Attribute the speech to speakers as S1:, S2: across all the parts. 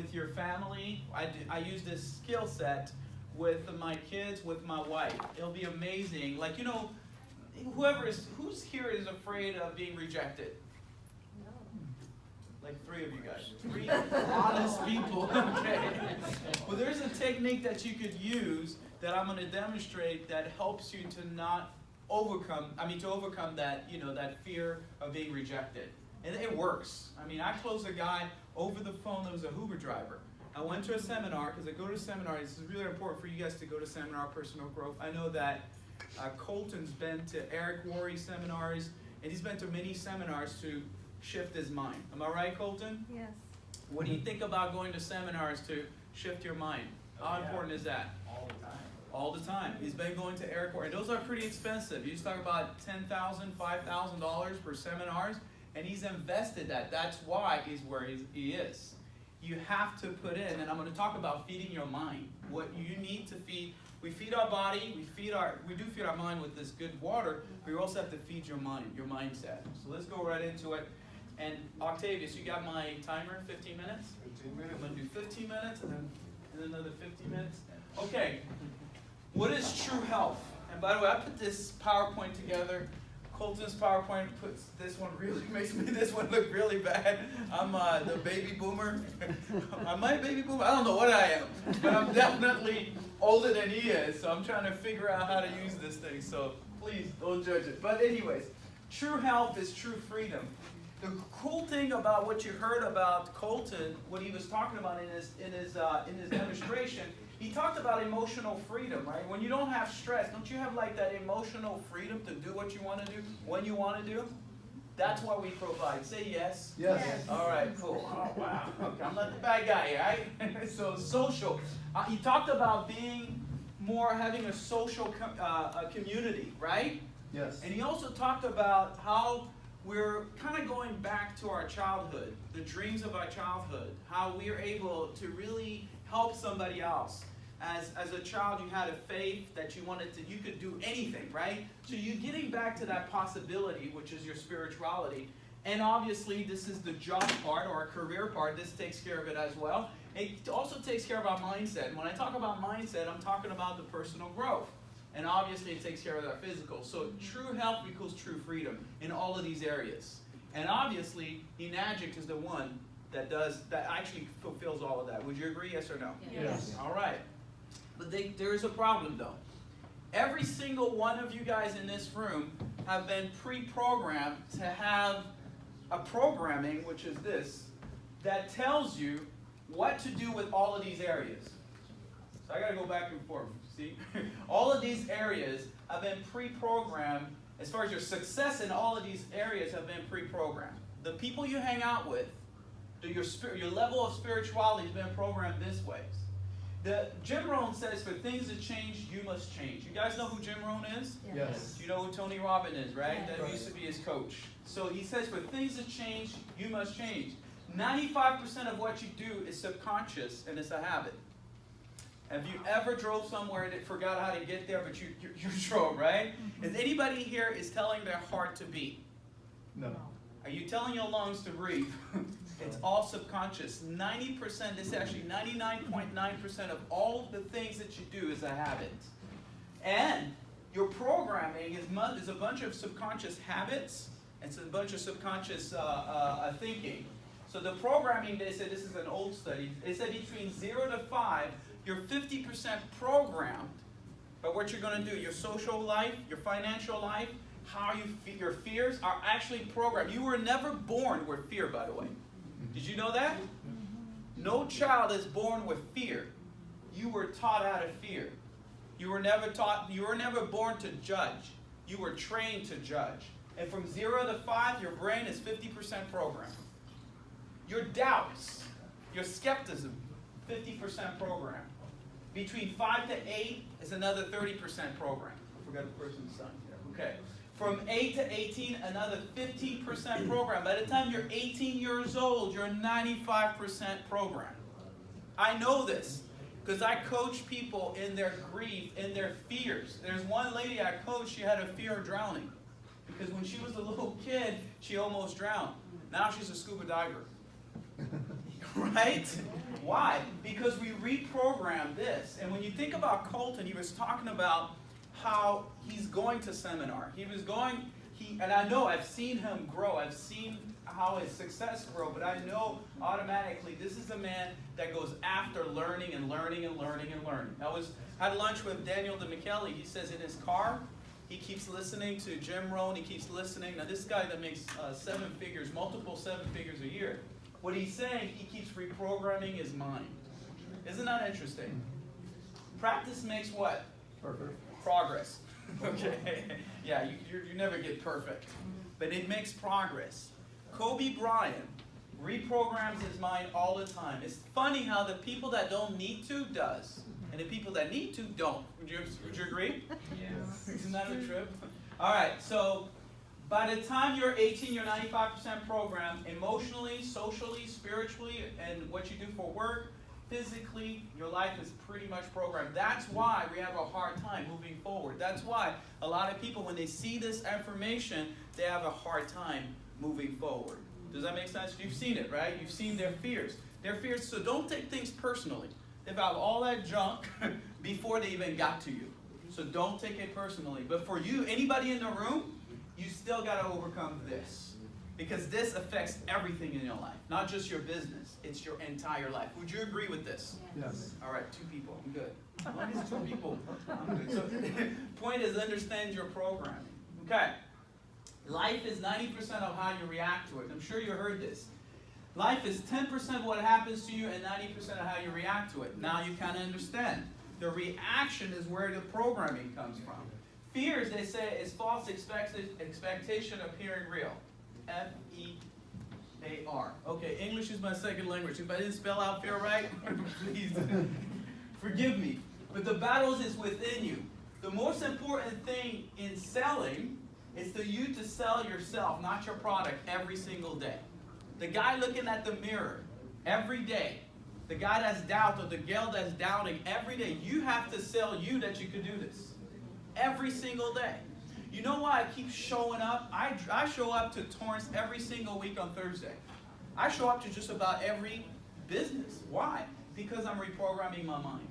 S1: with your family. I use this skill set with my kids, with my wife. It'll be amazing. Like, you know, who's here is afraid of being rejected? Like 3 of you guys. 3 honest people. Okay. Well, there's a technique that you could use that I'm going to demonstrate that helps you to overcome that, you know, that fear of being rejected. And it works. I mean, I closed a guy over the phone that was a Uber driver. I went to a seminar, because I go to seminars. This is really important for you guys to go to seminar, personal growth. I know that Colton's been to Eric Worre seminars, and he's been to many seminars to shift his mind. Am I right, Colton?
S2: Yes.
S1: What do you think about going to seminars to shift your mind? How important is that?
S3: All the time.
S1: All the time. He's been going to Eric Worre, and those are pretty expensive. You just talk about $10,000, $5,000 per seminars, and he's invested that. That's why he's where he is. You have to put in, and I'm going to talk about feeding your mind. What you need to feed. We feed our body, we do feed our mind with this good water, but you also have to feed your mind, your mindset. So let's go right into it. And Octavius, you got my timer, 15 minutes?
S3: 15 minutes.
S1: I'm going to do 15 minutes and then another 15 minutes. Okay. What is true health? And by the way, I put this PowerPoint together. Colton's PowerPoint makes me this one look really bad. I'm the baby boomer. Am I a baby boomer? I don't know what I am, but I'm definitely older than he is. So I'm trying to figure out how to use this thing. So please don't judge it. But anyways, true health is true freedom. The cool thing about what you heard about Colton, what he was talking about in his demonstration, he talked about emotional freedom, right? When you don't have stress, don't you have like that emotional freedom to do what you want to do when you want to do? That's what we provide. Say yes.
S3: Yes.
S2: Yes.
S1: All right, cool. Oh, wow. Okay, I'm not the bad guy, right? So social. He talked about having a social community, right?
S3: Yes.
S1: And he also talked about how we're kind of going back to our childhood, the dreams of our childhood, how we are able to really help somebody else. As a child, you had a faith that you could do anything, right? So you're getting back to that possibility, which is your spirituality. And obviously, this is the job part or career part. This takes care of it as well. It also takes care of our mindset. And when I talk about mindset, I'm talking about the personal growth. And obviously, it takes care of our physical. So true health equals true freedom in all of these areas. And obviously, Enagic is the one that actually fulfills all of that. Would you agree, yes or no?
S3: Yes.
S1: All right. But there is a problem, though. Every single one of you guys in this room have been pre-programmed to have a programming, which is this, that tells you what to do with all of these areas. So I got to go back and forth. See? All of these areas have been pre-programmed. As far as your success in all of these areas have been pre-programmed. The people you hang out with, your level of spirituality has been programmed this way. Jim Rohn says, for things to change, you must change. You guys know who Jim Rohn is?
S3: Yes.
S1: You know who Tony Robbins is, right?
S2: Yes.
S1: That used to be his coach. So he says, for things to change, you must change. 95% of what you do is subconscious, and it's a habit. Have you ever drove somewhere that forgot how to get there, but you drove, right? Is anybody here is telling their heart to beat?
S3: No.
S1: Are you telling your lungs to breathe? It's all subconscious. 90%, this is actually 99.9% of all the things that you do is a habit. And your programming is a bunch of subconscious habits. It's a bunch of subconscious thinking. So the programming, they said, this is an old study, they said between 0 to 5, you're 50% programmed by what you're going to do. Your social life, your financial life, how your fears are actually programmed. You were never born with fear, by the way. Did you know that? No child is born with fear. You were taught out of fear. You were never born to judge. You were trained to judge. And from 0 to 5, your brain is 50% programmed. Your doubts, your skepticism, 50% programmed. Between 5 to 8 is another 30% programmed. I forgot the person's son here. Okay. From 8 to 18, another 15% program. By the time you're 18 years old, you're 95% programmed. I know this because I coach people in their grief, in their fears. There's one lady I coached, she had a fear of drowning. Because when she was a little kid, she almost drowned. Now she's a scuba diver. Right? Why? Because we reprogram this. And when you think about Colton, he was talking about how he's going to seminar. And I know I've seen him grow. I've seen how his success grow, but I know automatically this is a man that goes after learning and learning and learning and learning. I had lunch with Daniel DeMichele. He says in his car, he keeps listening to Jim Rohn. He keeps listening. Now this guy that makes multiple seven figures a year, what he's saying, he keeps reprogramming his mind. Isn't that interesting? Practice makes what? Perfect. Progress. Okay. Yeah, you never get perfect, but it makes progress. Kobe Bryant reprograms his mind all the time. It's funny how the people that don't need to does, and the people that need to don't. Would you agree? Yes. Isn't that a trip? All right, so by the time you're 18, you're 95% programmed emotionally, socially, spiritually, and what you do for work, physically, your life is pretty much programmed. That's why we have a hard time moving forward. That's why a lot of people, when they see this information, they have a hard time moving forward. Does that make sense? You've seen it, right? You've seen their fears. Their fears, so don't take things personally. They've got all that junk before they even got to you. So don't take it personally. But for you, anybody in the room, you still got to overcome this. Because this affects everything in your life. Not just your business. It's your entire life. Would you agree with this?
S2: Yes.
S1: All right, 2 people. I'm good. As long as 2 people, I'm good. So point is, understand your programming. Okay. Life is 90% of how you react to it. I'm sure you heard this. Life is 10% of what happens to you and 90% of how you react to it. Now you kind of understand. The reaction is where the programming comes from. Fears, they say, is false expectation appearing real. F-E-A-R. Okay, English is my second language. If I didn't spell out fear right, please forgive me. But the battle is within you. The most important thing in selling is for you to sell yourself, not your product, every single day. The guy looking at the mirror every day, the guy that's doubting or the girl that's doubting every day, you have to sell you that you can do this. Every single day. You know why I keep showing up? I show up to Torrance every single week on Thursday. I show up to just about every business. Why? Because I'm reprogramming my mind.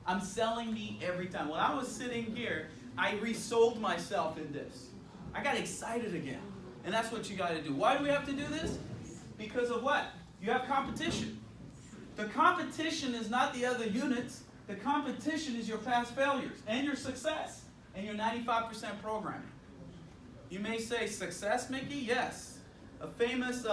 S1: I'm selling me every time. When I was sitting here, I resold myself in this. I got excited again. And that's what you got to do. Why do we have to do this? Because of what? You have competition. The competition is not the other units. The competition is your past failures and your success. And your 95% programming. You may say, success, Mickey? Yes. A famous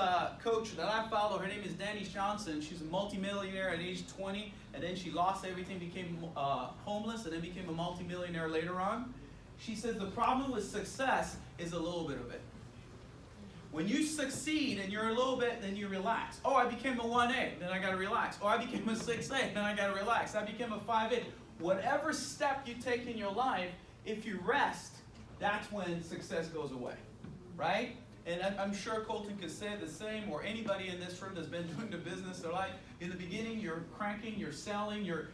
S1: coach that I follow, her name is Danny Johnson. She's a multimillionaire at age 20, and then she lost everything, became homeless, and then became a multimillionaire later on. She says the problem with success is a little bit of it. When you succeed and you're a little bit, then you relax. Oh, I became a 1A, then I got to relax. Oh, I became a 6A, then I got to relax. I became a 5A. Whatever step you take in your life, if you rest, that's when success goes away, right? And I'm sure Colton could say the same, or anybody in this room that's been doing the business their life. In the beginning, you're cranking, you're selling, you're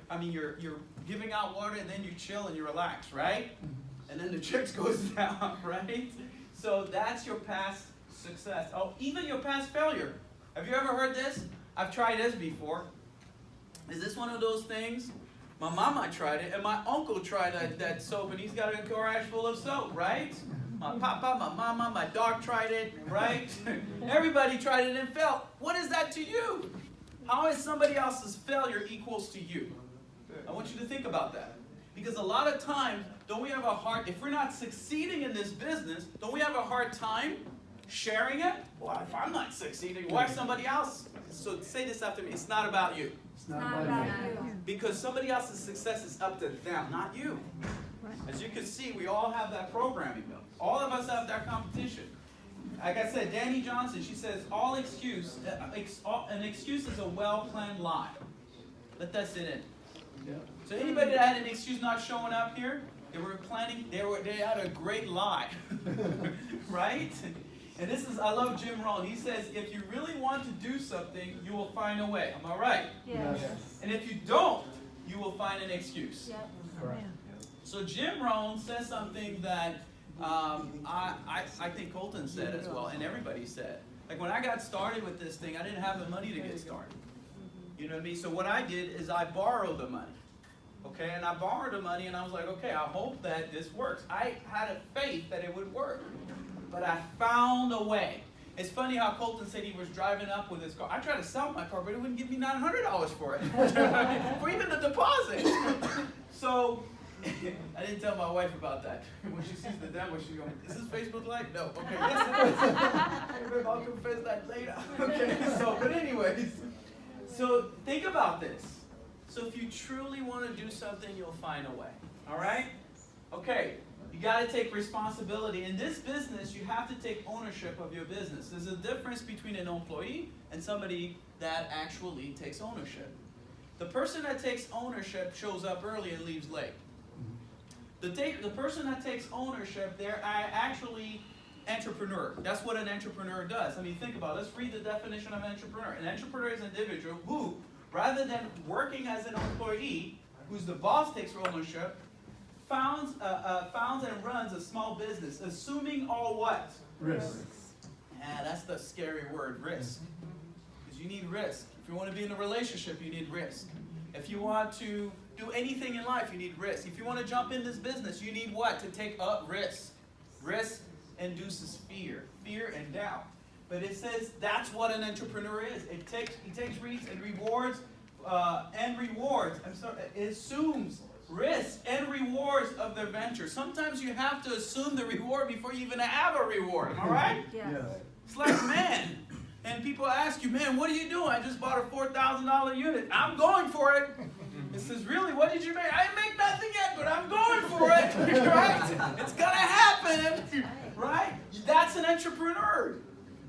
S1: giving out water, and then you chill and you relax, right? And then the chips goes down, right? So that's your past success. Oh, even your past failure. Have you ever heard this? I've tried this before. Is this one of those things? My mama tried it, and my uncle tried that soap, and he's got a garage full of soap, right? My papa, my mama, my dog tried it, right? Everybody tried it and failed. What is that to you? How is somebody else's failure equals to you? I want you to think about that. Because a lot of times, don't we have a hard, if we're not succeeding in this business, don't we have a hard time sharing it? Well, if I'm not succeeding, why somebody else? So say this after me. It's not about you.
S2: It's not about you.
S1: Because somebody else's success is up to them, not you. As you can see, we all have that programming, though. All of us have that competition. Like I said, Danny Johnson, she says, an excuse is a well-planned lie. Let that sit in.
S2: Yeah.
S1: So anybody that had an excuse not showing up here, they had a great lie. Right? And I love Jim Rohn. He says, if you really want to do something, you will find a way. Am I right?
S2: Yes.
S1: And if you don't, you will find an excuse.
S3: Yep.
S2: Correct.
S1: So Jim Rohn says something that I think Colton said as well, and everybody said. Like when I got started with this thing, I didn't have the money to get started. You know what I mean? So what I did is I borrowed the money. Okay, and I borrowed the money and I was like, okay, I hope that this works. I had a faith that it would work. But I found a way. It's funny how Colton said he was driving up with his car. I tried to sell my car, but it wouldn't give me $900 for it. For even the deposit. So, I didn't tell my wife about that. When she sees the demo, she's going, is this Facebook Live? No. Okay, yes it is. Maybe I'll confess that later. Okay, so, but anyways. So, think about this. So if you truly want to do something, you'll find a way. All right? Okay. You got to take responsibility. In this business, you have to take ownership of your business. There's a difference between an employee and somebody that actually takes ownership. The person that takes ownership shows up early and leaves late. The person that takes ownership, they're actually entrepreneur. That's what an entrepreneur does. I mean, think about it. Let's read the definition of an entrepreneur. An entrepreneur is an individual who, rather than working as an employee, who's the boss takes ownership, founds and runs a small business, assuming all what?
S2: Risk.
S1: Yeah, that's the scary word, risk. Because you need risk. If you want to be in a relationship, you need risk. If you want to do anything in life, you need risk. If you want to jump in this business, you need what? To take up risk. Risk induces fear. Fear and doubt. But it says that's what an entrepreneur is. He takes risks and rewards, it assumes risk and rewards of their venture. Sometimes you have to assume the reward before you even have a reward. Am I right?
S2: Yeah.
S1: It's like, man, and people ask you, man, what are you doing? I just bought a $4,000 unit. I'm going for it. It says, really, what did you make? I didn't make nothing yet, but I'm going for it. Right? It's going to happen. Right? That's an entrepreneur.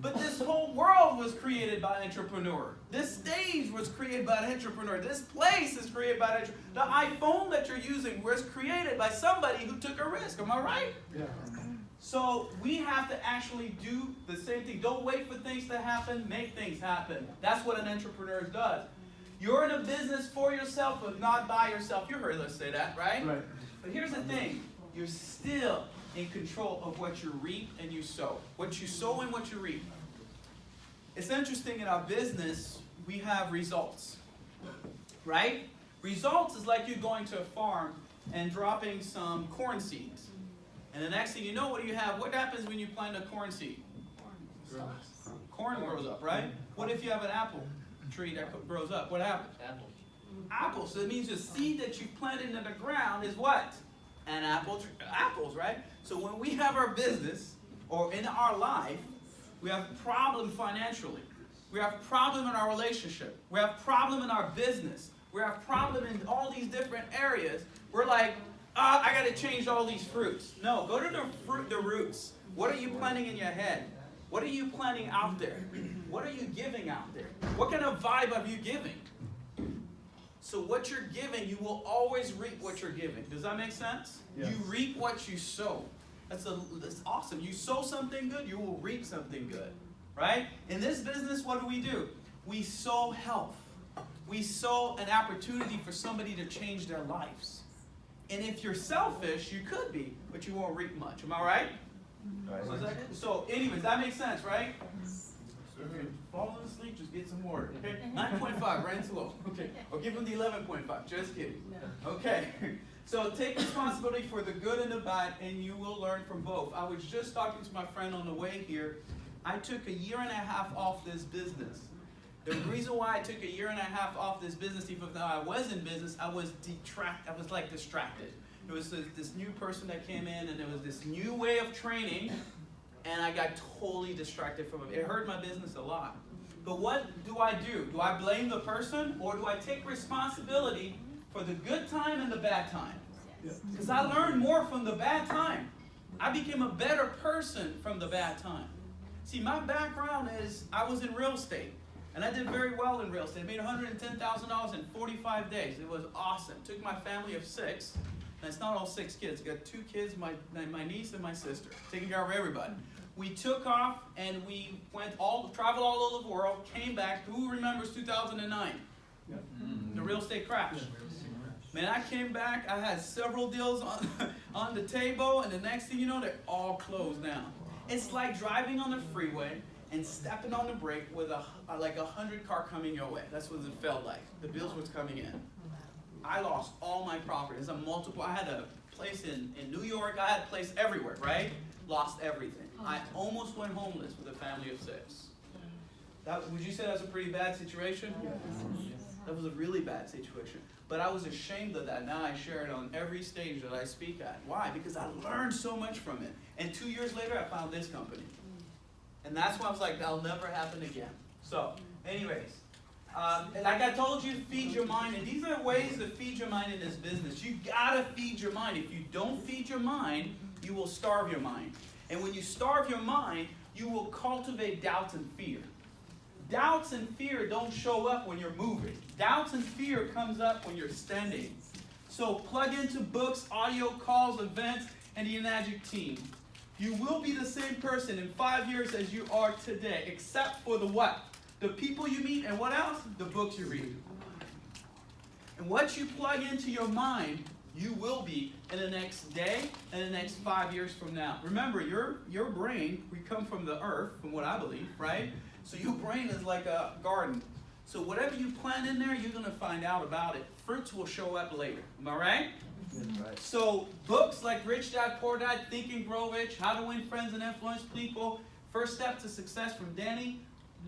S1: But this whole world was created by an entrepreneur. This stage was created by an entrepreneur. This place is created by an entrepreneur. The iPhone that you're using was created by somebody who took a risk. Am I right?
S2: Yeah.
S1: So we have to actually do the same thing. Don't wait for things to happen. Make things happen. That's what an entrepreneur does. You're in a business for yourself, but not by yourself. You heard us say that, right?
S2: Right.
S1: But here's the thing. You're still in control of what you reap and you sow. What you sow and what you reap. It's interesting, in our business, we have results. Right? Results is like you going to a farm and dropping some corn seeds. And the next thing you know, what do you have? What happens when you plant a corn seed? Corn grows up, right? What if you have an apple tree that grows up? What happens?
S3: Apples.
S1: Apples. So it means the seed that you planted into the ground is what? An apple. Apples, right? So when we have our business or in our life, we have problem financially. We have problem in our relationship. We have problem in our business. We have problem in all these different areas. We're like, I got to change all these fruits. No, go to the roots. What are you planting in your head? What are you planting out there? What are you giving out there? What kind of vibe are you giving? So what you're giving, you will always reap what you're giving. Does that make sense?
S2: Yes.
S1: You reap what you sow. That's awesome. You sow something good, you will reap something good. Right? In this business, what do? We sow health. We sow an opportunity for somebody to change their lives. And if you're selfish, you could be, but you won't reap much. Am I right? So anyways, that makes sense, right? If you're falling asleep, just get some water. Okay? 9.5, ran slow. Okay. Or give them the 11.5. Just kidding. Okay. So take responsibility for the good and the bad, and you will learn from both. I was just talking to my friend on the way here. I took a year and a half off this business. The reason why I took a year and a half off this business, even though I was in business, I was distracted. There was this new person that came in, and there was this new way of training, and I got totally distracted from it. It hurt my business a lot. But what do? Do I blame the person, or do I take responsibility for the good time and the bad time? Because I learned more from the bad time. I became a better person from the bad time. See, my background is I was in real estate. And I did very well in real estate. I made $110,000 in 45 days. It was awesome. Took my family of 6. And it's not all 6 kids. I got 2 kids, my niece and my sister. Taking care of everybody. We took off and we traveled all over the world, came back. Who remembers 2009?
S2: Yep.
S1: The real estate crash. Man, I came back. I had several deals on the table. And the next thing you know, they're all closed down. It's like driving on the freeway and stepping on the brake with like 100 car coming your way. That's what it felt like. The bills was coming in. I lost all my properties. I had a place in New York. I had a place everywhere, right? Lost everything. I almost went homeless with a family of 6. Would you say that was a pretty bad situation? Yes. That was a really bad situation. But I was ashamed of that. Now I share it on every stage that I speak at. Why? Because I learned so much from it. And 2 years later, I found this company. And that's why I was like, that'll never happen again. So, anyways, like I told you, feed your mind. And these are ways to feed your mind in this business. You gotta feed your mind. If you don't feed your mind, you will starve your mind. And when you starve your mind, you will cultivate doubts and fear. Doubts and fear don't show up when you're moving. Doubts and fear comes up when you're standing. So plug into books, audio calls, events, and the Enagic team. You will be the same person in 5 years as you are today, except for the what? The people you meet, and what else? The books you read. And what you plug into your mind, you will be in the next day and the next 5 years from now. Remember, your brain, we come from the earth, from what I believe, right? So your brain is like a garden. So whatever you plant in there, you're going to find out about it. Fruits will show up later. Am I right? That's right. So books like Rich Dad, Poor Dad, Think and Grow Rich, How to Win Friends and Influence People, First Step to Success from Danny.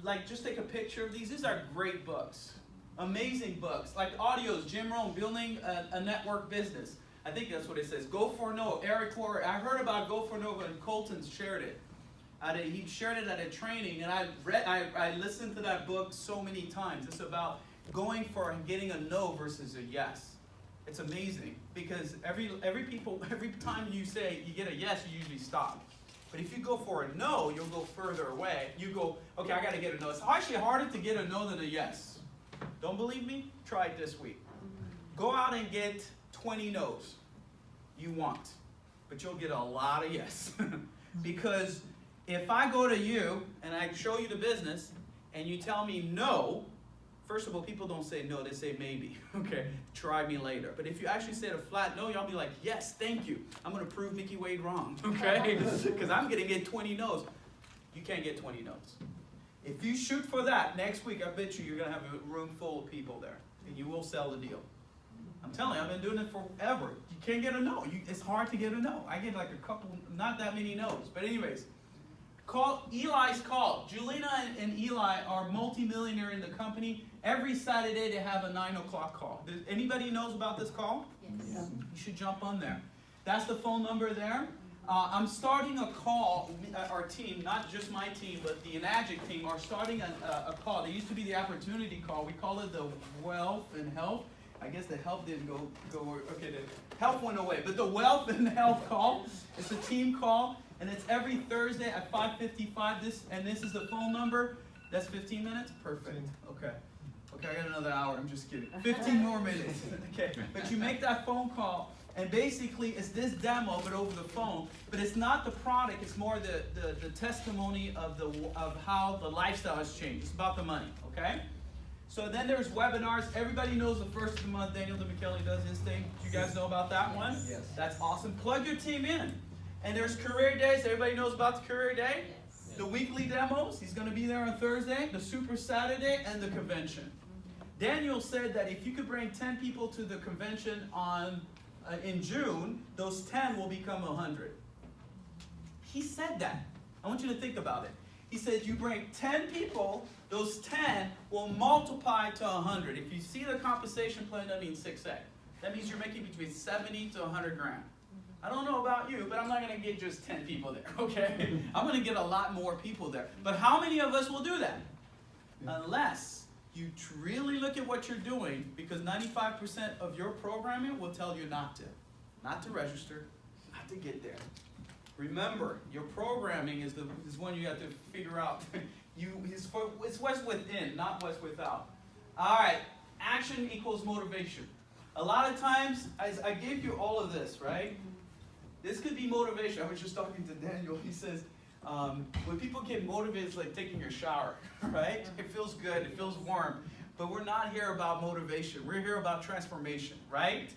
S1: Like, just take a picture of these. These are great books. Amazing books. Like audios, Jim Rohn, Building a Network Business. I think that's what it says. Go for No, Eric Worre. I heard about Go for No when Colton shared it. He shared it at a training, and I listened to that book so many times. It's about going for and getting a no versus a yes. It's amazing because every time you say you get a yes, you usually stop. But if you go for a no, you'll go further away. You go, okay, I got to get a no. It's actually harder to get a no than a yes. Don't believe me? Try it this week. Go out and get 20 no's you want, but you'll get a lot of yes. Because if I go to you and I show you the business and you tell me no, first of all, people don't say no, they say maybe. Okay, try me later. But if you actually say a flat no, y'all be like, yes, thank you. I'm going to prove Mickey Wade wrong, okay? Because I'm going to get 20 no's. You can't get 20 no's. If you shoot for that, next week, I bet you're going to have a room full of people there. And you will sell the deal. I'm telling you, I've been doing it forever. You can't get a no. It's hard to get a no. I get like a couple, not that many no's. But anyways, call Eli's call. Julina and Eli are multimillionaire in the company. Every Saturday they have a 9 o'clock call. Does anybody knows about this call? Yes. You should jump on there. That's the phone number there. I'm starting a call. Our team, not just my team, but the Enagic team, are starting a call. There used to be the opportunity call. We call it the wealth and health. I guess the health didn't go. Okay, the health went away. But the wealth and health call, it's a team call. And it's every Thursday at 5:55. This is the phone number. That's 15 minutes? Perfect. Okay. Okay, I got another hour. I'm just kidding. 15 more minutes. Okay. But you make that phone call, and basically it's this demo, but over the phone. But it's not the product. It's more the testimony of how the lifestyle has changed. It's about the money. Okay. So then there's webinars. Everybody knows the first of the month, Daniel DeMichele does his thing. You guys know about that one? Yes. That's awesome. Plug your team in. And there's career days. Everybody knows about the career day? Yes. The weekly demos. He's going to be there on Thursday, the Super Saturday, and the convention. Daniel said that if you could bring 10 people to the convention in June, those 10 will become 100. He said that. I want you to think about it. He said you bring 10 people, those 10 will multiply to 100. If you see the compensation plan, that means 6A. That means you're making between 70 to 100 grand. I don't know about you, but I'm not going to get just 10 people there, okay? I'm going to get a lot more people there. But how many of us will do that? Unless you really look at what you're doing, because 95% of your programming will tell you not to register, not to get there. Remember, your programming is one you have to figure out. It's what's within, not what's without. All right, action equals motivation. A lot of times, as I gave you all of this, right? This could be motivation. I was just talking to Daniel. He says, when people get motivated, it's like taking your shower, right? It feels good. It feels warm. But we're not here about motivation. We're here about transformation, right?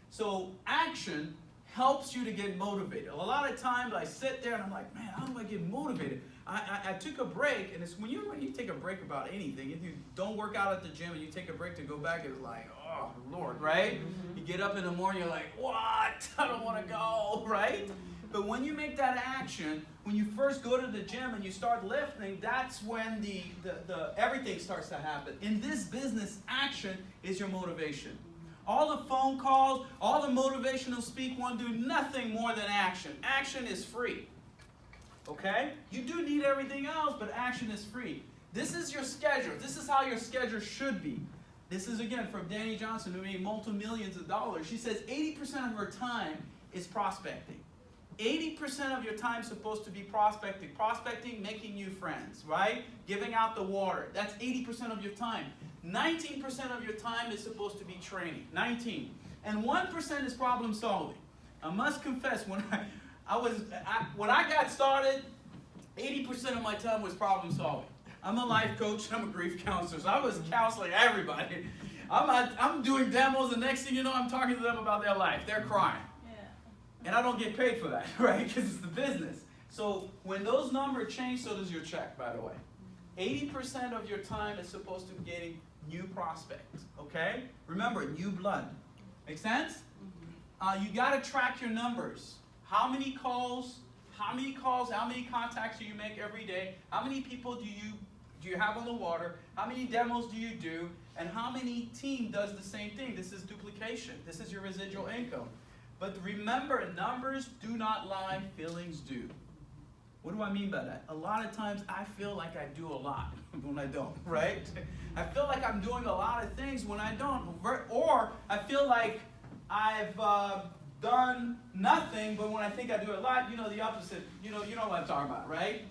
S1: So action helps you to get motivated. A lot of times I sit there and I'm like, man, how do I get motivated? I took a break, and it's when you take a break about anything, if you don't work out at the gym and you take a break to go back, it's like, oh, Lord, right? You get up in the morning, you're like, what? I don't want to go, right? But when you make that action, when you first go to the gym and you start lifting, that's when the everything starts to happen. In this business, action is your motivation. All the phone calls, all the motivational speak won't do nothing more than action. Action is free. Okay? You do need everything else, but action is free. This is your schedule. This is how your schedule should be. This is, again, from Danny Johnson, who made multi-millions of dollars. She says 80% of her time is prospecting. 80% of your time is supposed to be prospecting. Prospecting, making new friends, right? Giving out the water. That's 80% of your time. 19% of your time is supposed to be training. 19. And 1% is problem solving. I must confess, when I got started, 80% of my time was problem solving. I'm a life coach, I'm a grief counselor, so I was counseling everybody. I'm doing demos, and next thing you know, I'm talking to them about their life. They're crying. And I don't get paid for that, right? Because it's the business. So when those numbers change, so does your check, by the way. 80% of your time is supposed to be getting new prospects, okay? Remember, new blood. Make sense? You got to track your numbers. How many calls, how many contacts do you make every day? How many people do you have on the water? How many demos do you do? And how many team does the same thing? This is duplication. This is your residual income. But remember, numbers do not lie, feelings do. What do I mean by that? A lot of times I feel like I do a lot when I don't, right? I feel like I'm doing a lot of things when I don't. Or I feel like I've done nothing, but when I think I do a lot, the opposite. You know what I'm talking about, right?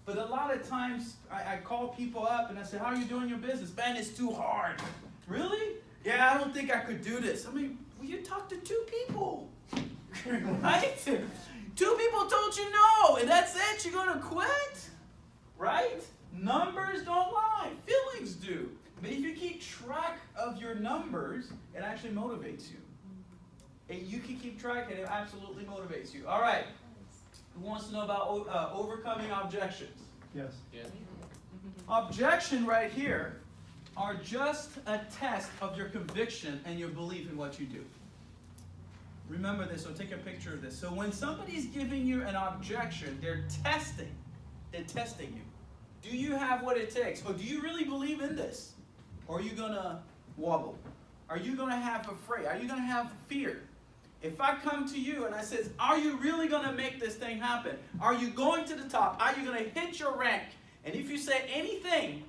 S1: But a lot of times I call people up and I say, how are you doing your business? Man, it's too hard. Really? Yeah, I don't think I could do this. I mean, well, you talked to 2 people. Right? 2 people told you no, and that's it. You're going to quit? Right? Numbers don't lie. Feelings do. But if you keep track of your numbers, it actually motivates you. And you can keep track, and it absolutely motivates you. All right. Who wants to know about overcoming objections?
S2: Yes.
S3: Yeah.
S1: Objection right here are just a test of your conviction and your belief in what you do. Remember this, so take a picture of this. So when somebody's giving you an objection, they're testing you. Do you have what it takes? Or do you really believe in this? Or are you going to wobble? Are you going to have afraid? Are you going to have fear? If I come to you and I says, are you really going to make this thing happen? Are you going to the top? Are you going to hit your rank? And if you say anything,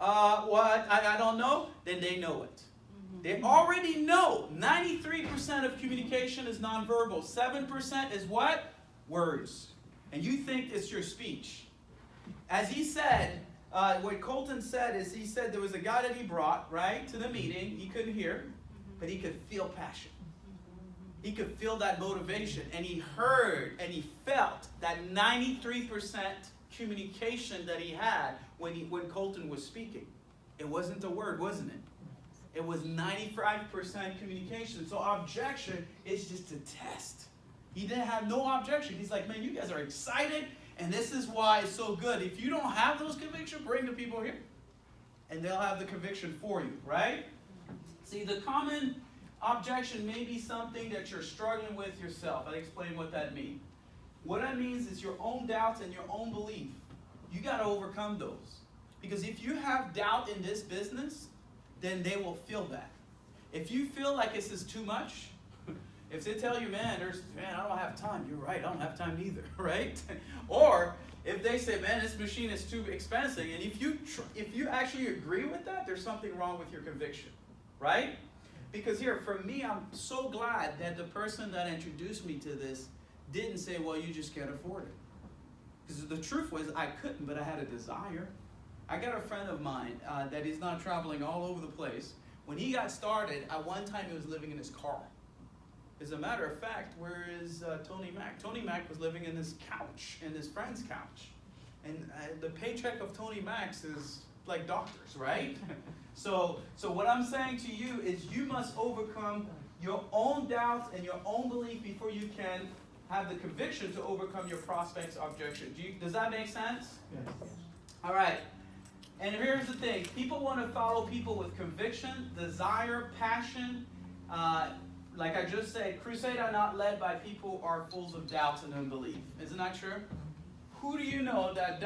S1: I don't know, then they know it. They already know 93% of communication is nonverbal. 7% is what? Words. And you think it's your speech. As he said, what Colton said is he said there was a guy that he brought, right, to the meeting. He couldn't hear, but he could feel passion. He could feel that motivation. And he heard and he felt that 93% communication that he had when Colton was speaking. It wasn't a word, wasn't it? It was 95% communication. So objection is just a test. He didn't have no objection. He's like, man, you guys are excited, and this is why it's so good. If you don't have those convictions, bring the people here, and they'll have the conviction for you, right? See, the common objection may be something that you're struggling with yourself. I'll explain what that means. What that means is your own doubts and your own belief. You got to overcome those. Because if you have doubt in this business, then they will feel that. If you feel like this is too much, if they tell you, man, I don't have time, you're right, I don't have time either, right? Or if they say, man, this machine is too expensive, and if you actually agree with that, there's something wrong with your conviction, right? Because here, for me, I'm so glad that the person that introduced me to this didn't say, well, you just can't afford it. Because the truth was, I couldn't, but I had a desire. I got a friend of mine that is now traveling all over the place. When he got started, at one time he was living in his car. As a matter of fact, where is Tony Mack? Tony Mack was living in his couch, in his friend's couch. And the paycheck of Tony Mack's is like doctors, right? So what I'm saying to you is you must overcome your own doubts and your own belief before you can have the conviction to overcome your prospect's objection. Does that make sense?
S2: Yes.
S1: All right. And here's the thing. People want to follow people with conviction, desire, passion. Like I just said, crusades are not led by people who are full of doubts and unbelief. Isn't that true? Who do you know that's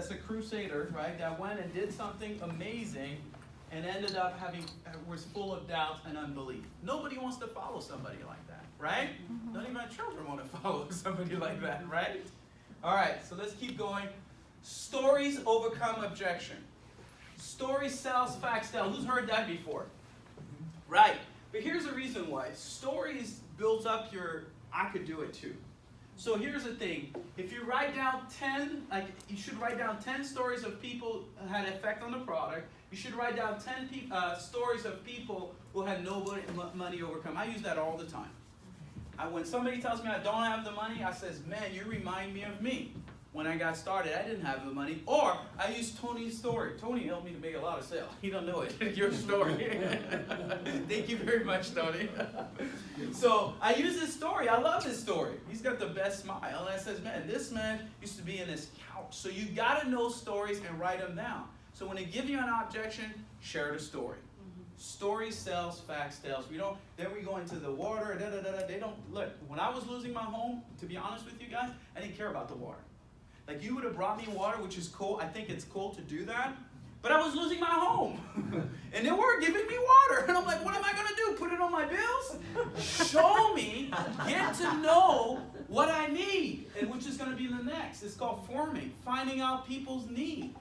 S1: a crusader, right, that went and did something amazing and ended up was full of doubt and unbelief? Nobody wants to follow somebody like that, right? Mm-hmm. Not even children want to follow somebody like that, right? All right, so let's keep going. Stories overcome objection. Story sells, facts tell. Who's heard that before? Right. But here's the reason why. Stories builds up your, I could do it too. So here's the thing. If you write down 10, you should write down 10 stories of people who had an effect on the product. You should write down 10 stories of people who had no money overcome. I use that all the time. When somebody tells me I don't have the money, I says, man, you remind me of me. When I got started, I didn't have the money. Or I use Tony's story. Tony helped me to make a lot of sales. He don't know it. Your story. Thank you very much, Tony. So I use his story. I love his story. He's got the best smile. And I says, man, this man used to be in his couch. So you got to know stories and write them down. So when they give you an objection, share the story. Story sells, facts tells. Then we go into the water. They don't look. When I was losing my home, to be honest with you guys, I didn't care about the water. Like, you would have brought me water, which is cool. I think it's cool to do that. But I was losing my home. And they were giving me water. And I'm like, what am I going to do? Put it on my bills? Show me. Get to know what I need. And which is going to be the next. It's called forming. Finding out people's need.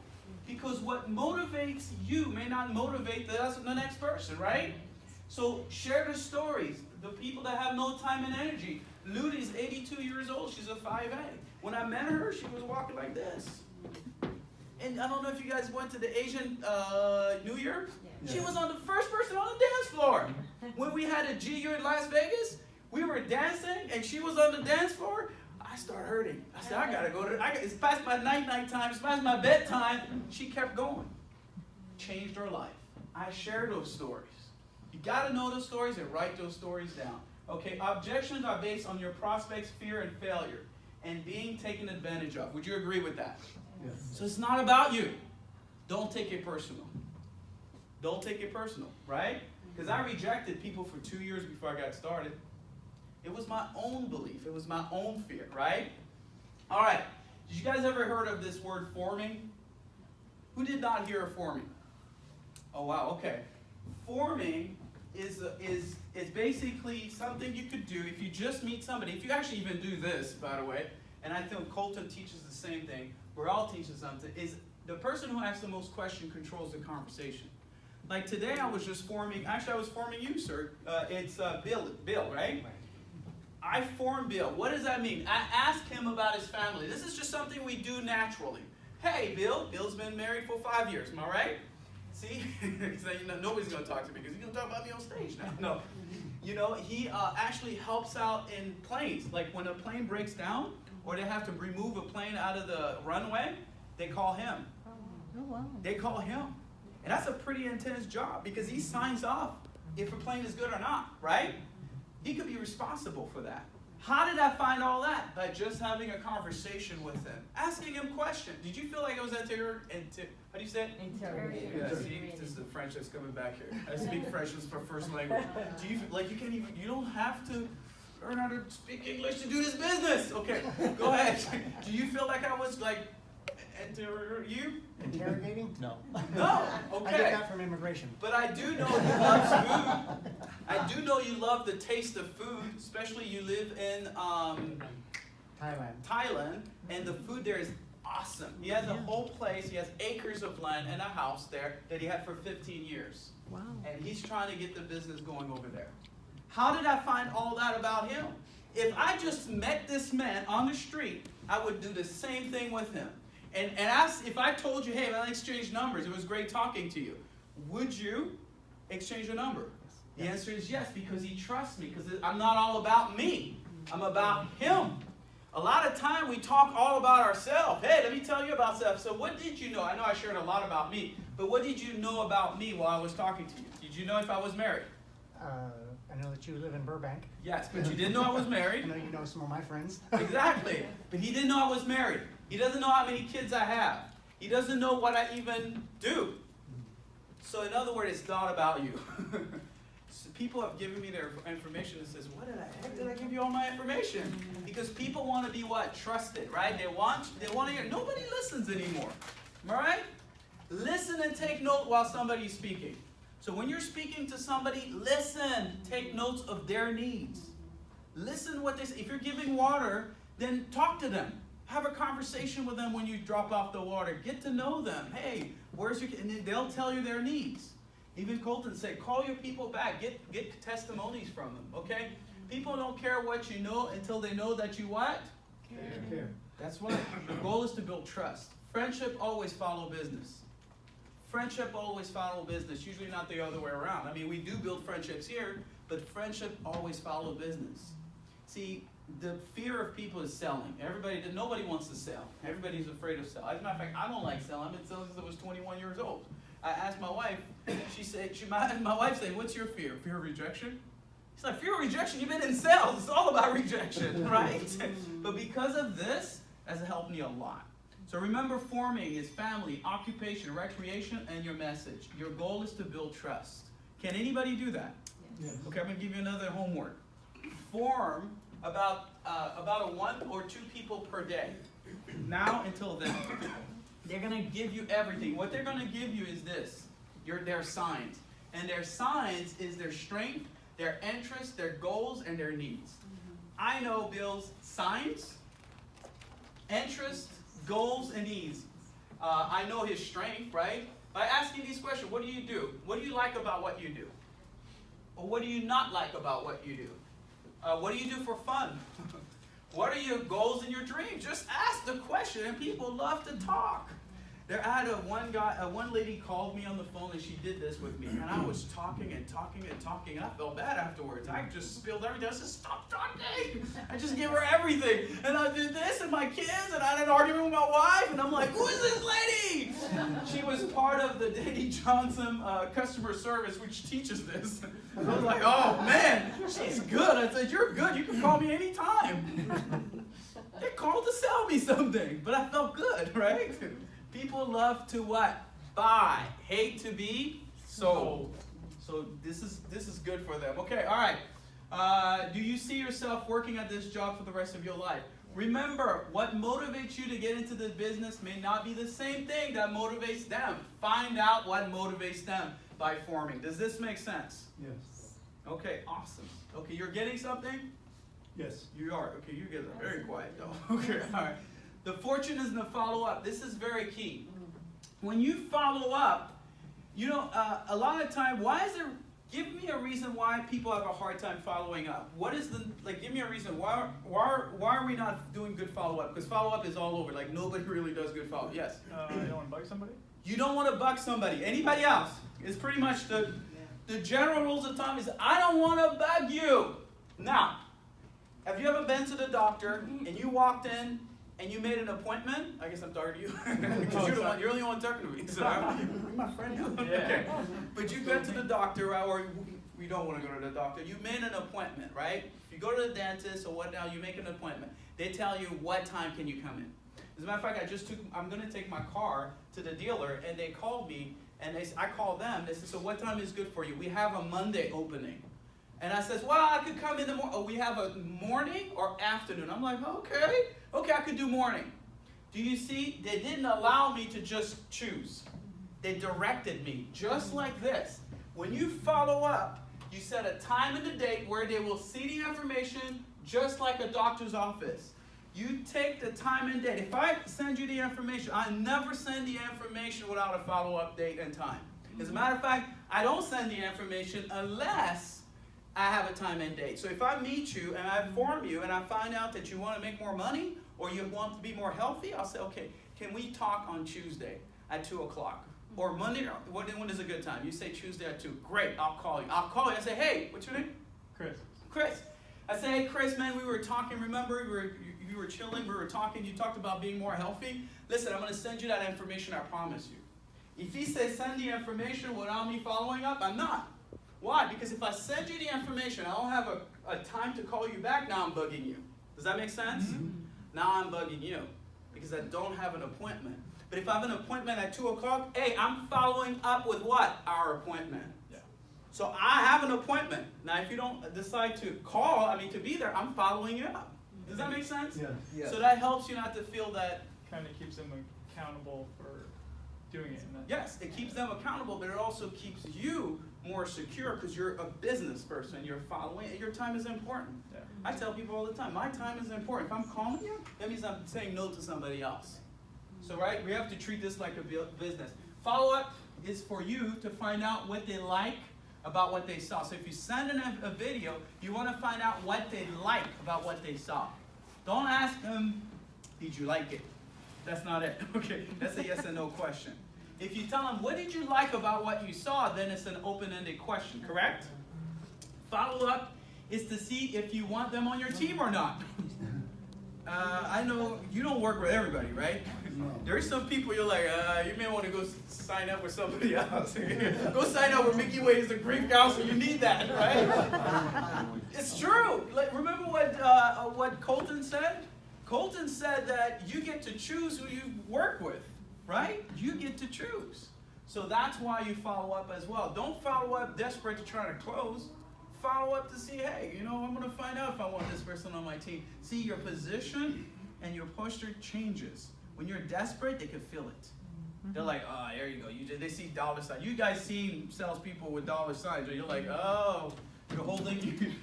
S1: Because what motivates you may not motivate the next person, right? So share the stories. The people that have no time and energy. Ludi's 82 years old. She's a 5A. When I met her, she was walking like this. And I don't know if you guys went to the Asian New Year. Yeah. She was the first person on the dance floor. When we had a GU in Las Vegas, we were dancing, and she was on the dance floor. I started hurting. I said, I got to go it's past my night time. It's past my bedtime. She kept going. Changed her life. I share those stories. You got to know those stories and write those stories down. Okay, objections are based on your prospect's fear and failure and being taken advantage of. Would you agree with that?
S2: Yes.
S1: So it's not about you. Don't take it personal. Don't take it personal, right? Because I rejected people for 2 years before I got started. It was my own belief. It was my own fear, right? All right. Did you guys ever heard of this word forming? Who did not hear of forming? Oh, wow, okay. Forming is basically something you could do if you just meet somebody. If you actually even do this, by the way, and I think Colton teaches the same thing, we're all teaching something, is the person who asks the most question controls the conversation. Like today I was just forming, actually I was forming you, sir. It's Bill, right? I formed Bill. What does that mean? I asked him about his family. This is just something we do naturally. Hey, Bill. Bill's been married for 5 years. Am I right? See? Nobody's going to talk to me because he's going to talk about me on stage now. No. You know, he actually helps out in planes. Like when a plane breaks down or they have to remove a plane out of the runway, they call him.
S3: Oh, wow.
S1: They call him. And that's a pretty intense job because he signs off if a plane is good or not, right? He could be responsible for that. How did I find all that? By just having a conversation with him. Asking him questions. Did you feel like it was how do you say it?
S3: Interrogating.
S1: Yeah, see, this is the French that's coming back here. I speak French as my first language. Do you like you don't have to learn how to speak English to do this business. Okay, go ahead. Do you feel like I was like
S2: interrogating? No.
S1: No. Okay.
S2: I get that from immigration.
S1: But I do know you love food. I do know you love the taste of food, especially you live in Thailand, and the food there is awesome. He has a whole place. He has acres of land and a house there that he had for 15 years.
S3: Wow.
S1: And he's trying to get the business going over there. How did I find all that about him? If I just met this man on the street, I would do the same thing with him. And if I told you, hey, let's exchange numbers, it was great talking to you, would you exchange a number? The answer is yes, because he trusts me, because I'm not all about me. I'm about him. A lot of time we talk all about ourselves. Hey, let me tell you about stuff. So what did you know? I know I shared a lot about me, but what did you know about me while I was talking to you? Did you know if I was married?
S2: I know that you live in Burbank.
S1: Yes, but you didn't know I was married.
S2: I know you know some of my friends.
S1: Exactly. But he didn't know I was married. He doesn't know how many kids I have. He doesn't know what I even do. So in other words, it's not about you. So people have given me their information and says, what the heck did I give you all my information? Because people want to be what? Trusted, right? They want to hear. Nobody listens anymore. Am I right? Listen and take note while somebody's speaking. So when you're speaking to somebody, listen. Take notes of their needs. Listen what they say. If you're giving water, then talk to them. Have a conversation with them when you drop off the water. Get to know them. Hey, where's your kid? And they'll tell you their needs. Even Colton said, call your people back. Get testimonies from them, okay? People don't care what you know until they know that you what?
S2: Care.
S1: That's what the goal is, to build trust. Friendship always follow business. Friendship always follow business, usually not the other way around. I mean, we do build friendships here, but friendship always follow business. See, the fear of people is selling. Nobody wants to sell. Everybody's afraid of selling. As a matter of fact, I don't like selling. I've been selling since I was 21 years old. I asked my wife, my wife said, what's your fear? Fear of rejection? She's like, fear of rejection? You've been in sales. It's all about rejection, right? But because of this, has helped me a lot. So remember, forming is family, occupation, recreation, and your message. Your goal is to build trust. Can anybody do that?
S2: Yes.
S1: Okay, I'm going to give you another homework. Form about 1 or 2 people per day. Now until then. They're going to give you everything. What they're going to give you is this. Their signs. And their signs is their strength, their interests, their goals, and their needs. I know Bill's signs, interests, goals, and needs. I know his strength, right? By asking these questions, what do you do? What do you like about what you do? Or what do you not like about what you do? What do you do for fun? What are your goals and your dreams? Just ask the question, and people love to talk. I had one lady called me on the phone, and she did this with me, and I was talking and talking and talking, and I felt bad afterwards. I just spilled everything. I said, stop talking. I just gave her everything, and I did this, and my kids, and I had an argument with my wife, and I'm like, who is this lady? She was part of the Danny Johnson customer service, which teaches this. I was like, oh man, she's good. I said, you're good. You can call me anytime. They called to sell me something, but I felt good, right? People love to what? Buy. Hate to be sold. So this is good for them. Okay, all right. Do you see yourself working at this job for the rest of your life? Remember, what motivates you to get into the business may not be the same thing that motivates them. Find out what motivates them by forming. Does this make sense?
S3: Yes.
S1: Okay, awesome. Okay, you're getting something?
S3: Yes.
S1: You are. Okay, you guys are very quiet though. Okay, all right. The fortune is in the follow-up. This is very key. When you follow up, you know, a lot of time, give me a reason why people have a hard time following up. Give me a reason. Why are we not doing good follow-up? Because follow-up is all over. Like, nobody really does good follow-up. Yes?
S3: You don't want to bug somebody?
S1: You don't want to bug somebody. Anybody else? It's pretty much the general rules of thumb is, I don't want to bug you. Now, have you ever been to the doctor and you walked in and you made an appointment? I guess I'm talking to you. Because you're the only one talking to me. So you're my friend now.
S3: Yeah.
S1: Okay. But you go to the doctor, right, or we don't want to go to the doctor. You made an appointment, right? If you go to the dentist or what now, you make an appointment. They tell you what time can you come in. As a matter of fact, I'm going to take my car to the dealer, and they called me, and I called them. They said, so what time is good for you? We have a Monday opening. And I says, well, I could come in the morning. Oh, we have a morning or afternoon? I'm like, okay, I could do morning. Do you see? They didn't allow me to just choose. They directed me, just like this. When you follow up, you set a time and a date where they will see the information just like a doctor's office. You take the time and date. If I send you the information, I never send the information without a follow-up date and time. As a matter of fact, I don't send the information unless I have a time and date. So if I meet you and I inform you and I find out that you want to make more money or you want to be more healthy, I'll say, okay, can we talk on Tuesday at 2 o'clock? Or Monday, when is a good time? You say Tuesday at 2. Great, I'll call you. I say, hey, what's your name? Chris. I say, hey, Chris, man, we were talking, remember? You were chilling, we were talking, you talked about being more healthy. Listen, I'm going to send you that information, I promise you. If he says send the information without me following up, I'm not. Why? Because if if I send you the information, I don't have a time to call you back, now I'm bugging you. Does that make sense? Now I'm bugging you because I don't have an appointment. But if I have an appointment at 2 o'clock, hey, I'm following up with what? Our appointment.
S3: Yeah.
S1: So I have an appointment. Now, if you don't decide to call, to be there, I'm following you up. Does that make sense?
S3: Yeah.
S1: So that helps you not to feel that.
S3: Kind of keeps them accountable for doing it.
S1: Yes, it keeps them accountable, but it also keeps you more secure because you're a business person. You're following. Your time is important.
S3: Yeah.
S1: I tell people all the time, my time is important. If I'm calling you, that means I'm saying no to somebody else. So, right, we have to treat this like a business. Follow-up is for you to find out what they like about what they saw. So if you send in a video, you want to find out what they like about what they saw. Don't ask them, did you like it? That's not it. Okay, that's a yes or no question. If you tell them, what did you like about what you saw, then it's an open-ended question, correct? Follow-up is to see if you want them on your team or not. I know you don't work with everybody, right? There are some people you're like, you may want to go sign up with somebody else. Go sign up with Mickey Ways, the grief counselor. You need that, right? It's true. Like, remember what Colton said? Colton said that you get to choose who you work with, right? You get to choose. So that's why you follow up as well. Don't follow up desperate to try to close. Follow up to see, hey, I'm going to find out if I want this person on my team. See, your position and your posture changes. When you're desperate, they can feel it. They're like, oh, there you go. They see dollar signs. You guys see salespeople with dollar signs, where you're like, oh, you're holding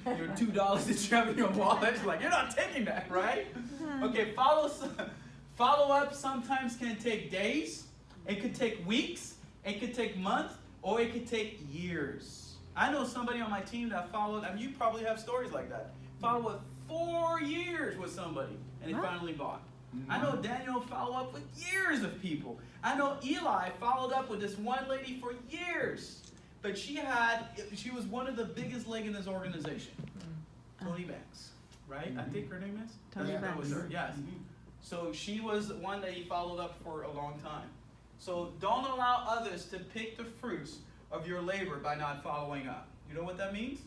S1: your $2 that you have in your wallet. It's like, you're not taking that, right? Okay, follow up sometimes can take days. It could take weeks. It could take months. Or it could take years. I know somebody on my team that followed, you probably have stories like that. Followed 4 years with somebody, and they finally bought. I know Daniel followed up with years of people. I know Eli followed up with this one lady for years. But she was one of the biggest leg in this organization. Tony Banks, right? I think her name is?
S4: Tony
S1: That
S4: Banks.
S1: was her, yes. So she was one that he followed up for a long time. So don't allow others to pick the fruits of your labor by not following up. You know what that means?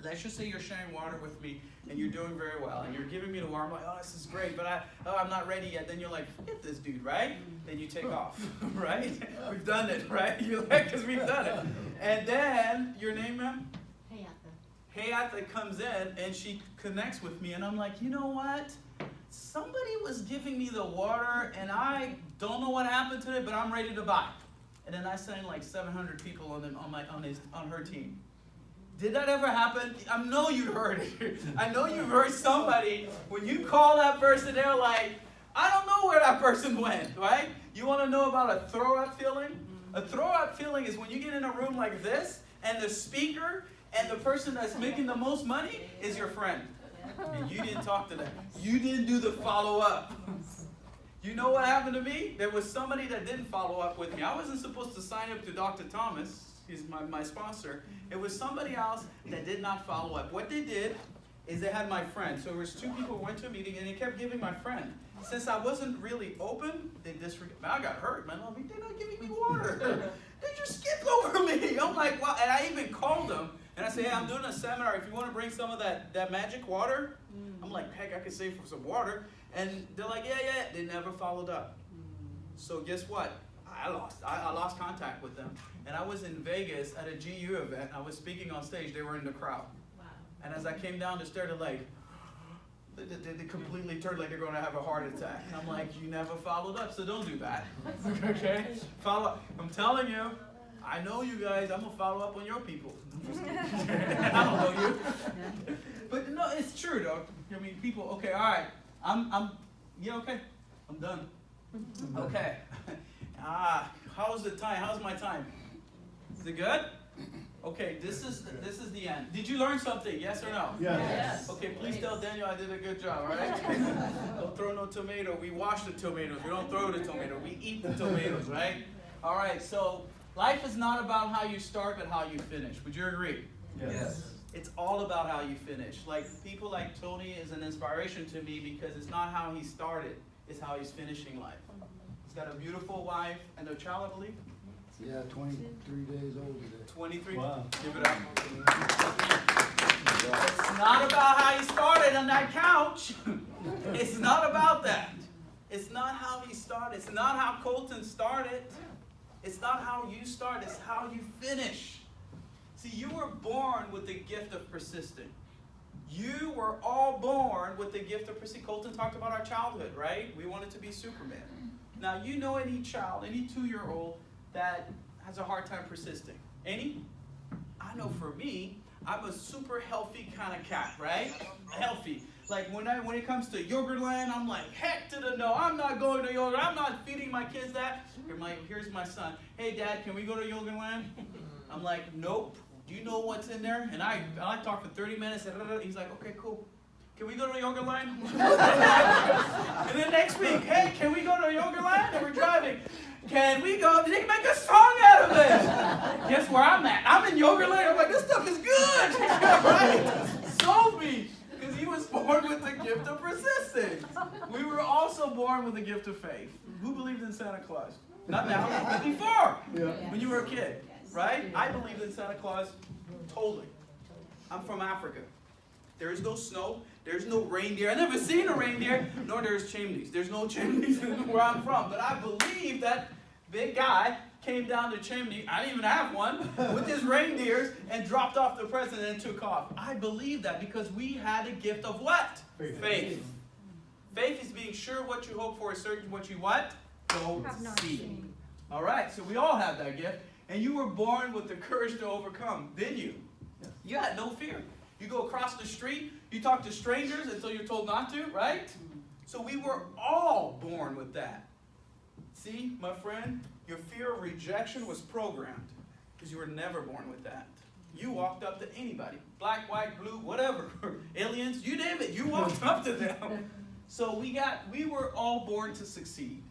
S1: Let's just say you're sharing water with me and you're doing very well and you're giving me the water. I'm like, oh, this is great, but I'm not ready yet. Then you're like, forget this dude, right? Then you take off, right? We've done it, right? You're like, because we've done it. And then, your name, ma'am? Hayatha comes in and she connects with me and I'm like, you know what? Somebody was giving me the water and I don't know what happened to it, but I'm ready to buy. And then I signed like 700 people on her team. Did that ever happen? I know you heard it. I know you've heard somebody, when you call that person, they're like, I don't know where that person went, right? You want to know about a throw-out feeling? A throw-out feeling is when you get in a room like this, and the speaker and the person that's making the most money is your friend. And you didn't talk to them. You didn't do the follow-up. You know what happened to me? There was somebody that didn't follow up with me. I wasn't supposed to sign up to Dr. Thomas. He's my sponsor. It was somebody else that did not follow up. What they did is they had my friend. So there was 2 people who went to a meeting and they kept giving my friend. Since I wasn't really open, they disregarded. I got hurt, man. They're not giving me water. They just skipped over me. I'm like, wow. And I even called them and I said, hey, I'm doing a seminar. If you want to bring some of that magic water, I'm like, heck, I could save for some water. And they're like, yeah. They never followed up. So guess what? I lost contact with them. And I was in Vegas at a GU event. I was speaking on stage. They were in the crowd.
S4: Wow.
S1: And as I came down the stairs, they're like, they completely turned like they're going to have a heart attack. And I'm like, you never followed up, so don't do that. Okay? Follow up. I'm telling you, I know you guys. I'm going to follow up on your people. I'm just kidding. I don't know you. But no, it's true, though. I mean, people, okay, all right. Okay. I'm done. Okay. How's the time? How's my time? Is it good? Okay, this is the end. Did you learn something? Yes or no?
S3: Yes.
S1: Okay, please tell Daniel I did a good job, all right? Don't throw no tomato. We wash the tomatoes. We don't throw the tomato. We eat the tomatoes, right? All right, so life is not about how you start, but how you finish. Would you agree?
S3: Yes.
S1: It's all about how you finish. Like, people like Tony is an inspiration to me because it's not how he started, it's how he's finishing life. He's got a beautiful wife and a child, I believe.
S5: Yeah, 23 days old today.
S1: 23.
S3: Wow.
S1: Give it up. not about how he started on that couch. It's not about that. It's not how he started. It's not how Colton started. It's not how you start. It's how you finish. See, you were born with the gift of persisting. You were all born with the gift of persisting. Colton talked about our childhood, right? We wanted to be Superman. Now, you know any child, any 2-year-old that has a hard time persisting. Any? I know for me, I'm a super healthy kind of cat, right? Healthy. Like when it comes to Yogurtland, I'm like, heck to the no. I'm not going to Yogurt. I'm not feeding my kids that. Here's my son. Hey, Dad, can we go to Yogurtland? I'm like, nope. Do you know what's in there? And I talk for 30 minutes. And he's like, okay, cool. Can we go to Yogurtland? And then next week, hey, can we go to Yogurtland? And we're driving. Can we go? They make a song out of it. Guess where I'm at? I'm in Yogurtland. I'm like, this stuff is good. Right? Sold me. Because he was born with the gift of persisting. We were also born with the gift of faith. Who believed in Santa Claus? Not now, but before. When you were a kid. Right? I believed in Santa Claus totally. I'm from Africa. There is no snow. There's no reindeer. I've never seen a reindeer, nor there's chimneys. There's no chimneys where I'm from. But I believe that big guy came down the chimney, I didn't even have one, with his reindeers and dropped off the present and took off. I believe that because we had a gift of what? Faith. Faith is being sure what you hope for is certain what you what? Don't see. All right, so we all have that gift. And you were born with the courage to overcome, didn't you? You had no fear. You go across the street, you talk to strangers until you're told not to, right? So we were all born with that. See, my friend, your fear of rejection was programmed because you were never born with that. You walked up to anybody, black, white, blue, whatever, aliens, you name it, you walked up to them. So we were all born to succeed.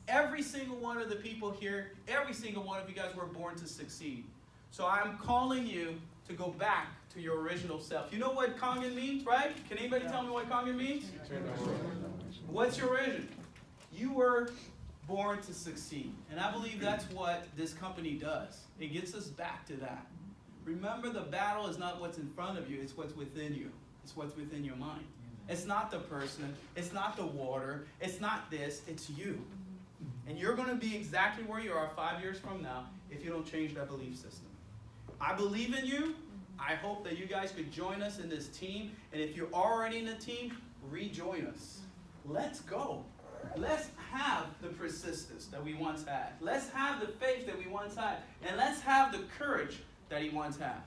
S1: Every single one of the people here, every single one of you guys were born to succeed. So I'm calling you to go back to your original self. You know what Kangen means, right? Can anybody tell me what Kangen means? What's your origin? You were born to succeed. And I believe that's what this company does. It gets us back to that. Remember, the battle is not what's in front of you, it's what's within you. It's what's within your mind. It's not the person, it's not the water, it's not this, it's you. And you're going to be exactly where you are 5 years from now if you don't change that belief system. I believe in you. I hope that you guys could join us in this team. And if you're already in the team, rejoin us. Let's go. Let's have the persistence that we once had. Let's have the faith that we once had. And let's have the courage that he once had.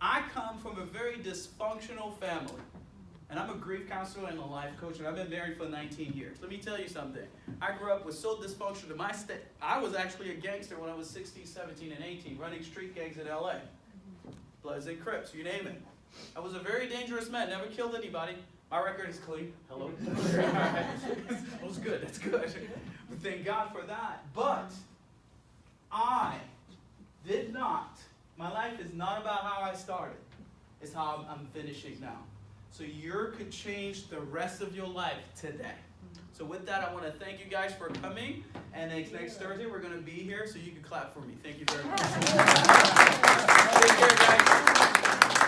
S1: I come from a very dysfunctional family. And I'm a grief counselor and a life coach, and I've been married for 19 years. Let me tell you something. I grew up with so dysfunctional. I was actually a gangster when I was 16, 17, and 18, running street gangs in LA. Bloods and Crips, you name it. I was a very dangerous man, never killed anybody. My record is clean. Hello? That was good, that's good. But thank God for that. But I did not. My life is not about how I started. It's how I'm finishing now. So you could change the rest of your life today. So with that, I want to thank you guys for coming. And next Thursday, we're going to be here, so you can clap for me. Thank you very much. Take care, guys.